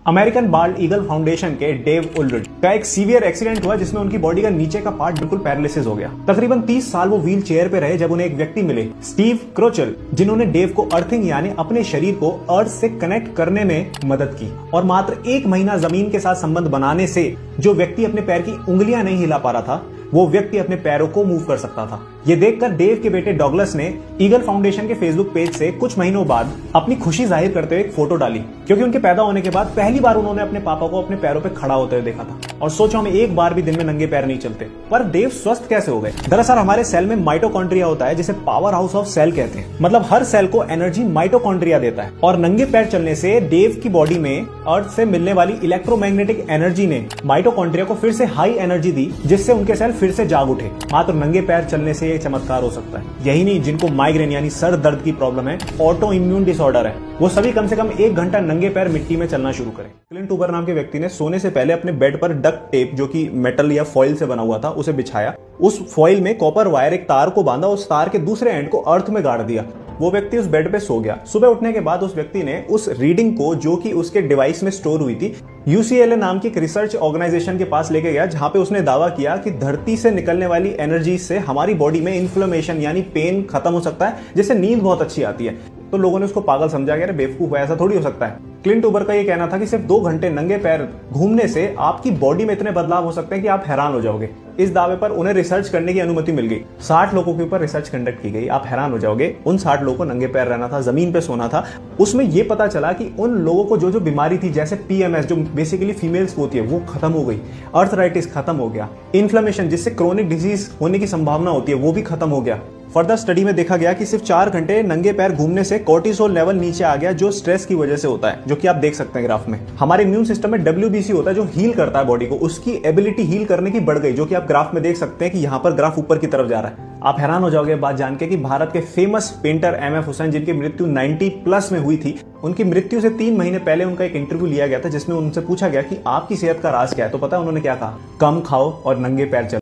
American bald eagle foundation के Dave Ulrich का एक सीवियर एक्सीडेंट हुआ जिसमें उनकी बॉडी का नीचे का पार्ट बिल्कुल पैरालिसिस हो गया। तकरीबन 30 साल वो व्हील चेयर पे रहे जब उन्हें एक व्यक्ति मिले, स्टीव क्रोचल, जिन्होंने डेव को अर्थिंग यानी अपने शरीर को अर्थ से कनेक्ट करने में मदद की। और मात्र 1 महीना जमीन के साथ संबंध बनाने से जो व्यक्ति अपने पैर की उंगलियां नहीं हिला पा रहा था, वो व्यक्ति अपने पैरों को मूव कर सकता था। ये देखकर डेव के बेटे डॉगलस ने ईगल फाउंडेशन के फेसबुक पेज से कुछ महीनों बाद अपनी खुशी जाहिर करते हुए एक फोटो डाली, क्योंकि उनके पैदा होने के बाद पहली बार उन्होंने अपने पापा को अपने पैरों पे खड़ा होते हुए देखा था और सोचा हमें एक बार भी दिन में नंगे पैर नहीं चलते। पर डेव स्वस्थ कैसे हो गए? दरअसल हमारे सेल में माइटोकॉन्ड्रिया होता है जिसे पावर हाउस ऑफ सेल कहते हैं। मतलब हर सेल को एनर्जी माइटोकॉन्ड्रिया देता है और नंगे पैर चलने से डेव की बॉडी में अर्थ से मिलने वाली इलेक्ट्रोमैग्नेटिक एनर्जी ने माइटोकॉन्ड्रिया को फिर से हाई एनर्जी दी, जिससे उनके सेल फिर से जाग उठे। मात्र नंगे पैर चलने से ये चमत्कार हो सकता है। यही नहीं, जिनको माइग्रेन यानी सर दर्द की प्रॉब्लम है, ऑटो इम्यून डिसऑर्डर है, वो सभी कम से कम 1 घंटा नंगे पैर मिट्टी में चलना शुरू करें। क्लिंट ऊबर नाम के व्यक्ति ने सोने से पहले अपने बेड पर डक्ट टेप, जो कि मेटल या फॉइल से बना हुआ था, उसे बिछाया। उस फॉइल में कॉपर वायर एक तार को बांधा, उस तार के दूसरे एंड को अर्थ में गाड़ दिया। वो व्यक्ति उस बेड पे सो गया। सुबह उठने के बाद उस व्यक्ति ने उस रीडिंग को, जो कि उसके डिवाइस में स्टोर हुई थी, UCLA नाम की एक रिसर्च ऑर्गेनाइजेशन के पास लेके गया, जहां पे उसने दावा किया कि धरती से निकलने वाली एनर्जी से हमारी बॉडी में इन्फ्लेमेशन यानी पेन खत्म हो सकता है, जिससे नींद बहुत अच्छी आती है। तो लोगों ने उसको पागल समझा, कि बेवकूफ है, ऐसा थोड़ी हो सकता है। क्लिंट ऊबर का ये कहना था कि सिर्फ 2 घंटे नंगे पैर घूमने से आपकी बॉडी में इतने बदलाव हो सकते हैं कि आप हैरान हो जाओगे। इस दावे पर उन्हें रिसर्च करने की अनुमति मिल गई। 60 लोगों के ऊपर रिसर्च कंडक्ट की गई। आप हैरान हो जाओगे, उन 60 लोगों को नंगे पैर रहना था, जमीन पे सोना था। उसमें यह पता चला कि उन लोगों को जो बीमारी थी, जैसे PMS जो बेसिकली फीमेल्स को होती है, वो खत्म हो गई। अर्थराइटिस खत्म हो गया। इन्फ्लेमेशन जिससे क्रोनिक डिजीज होने की संभावना होती है, वो भी खत्म हो गया। फर्दर स्टडी में देखा गया कि सिर्फ 4 घंटे नंगे पैर घूमने से कोर्टिसोल लेवल नीचे आ गया, जो स्ट्रेस की वजह से होता है, जो कि आप देख सकते हैं ग्राफ में। हमारे इम्यून सिस्टम में WBC होता है जो हील करता है बॉडी को, उसकी एबिलिटी हील करने की बढ़ गई, जो कि आप ग्राफ में देख सकते हैं कि यहाँ पर ग्राफ ऊपर की तरफ जा रहा है। आप हैरान हो जाओगे बात जान के कि भारत के फेमस पेंटर MF हुसैन, जिनकी मृत्यु 90+ में हुई थी, उनकी मृत्यु से 3 महीने पहले उनका एक इंटरव्यू लिया गया था, जिसमें उनसे पूछा गया कि आपकी सेहत का राज क्या है। तो पता है उन्होंने क्या कहा? कम खाओ और नंगे पैर चलो।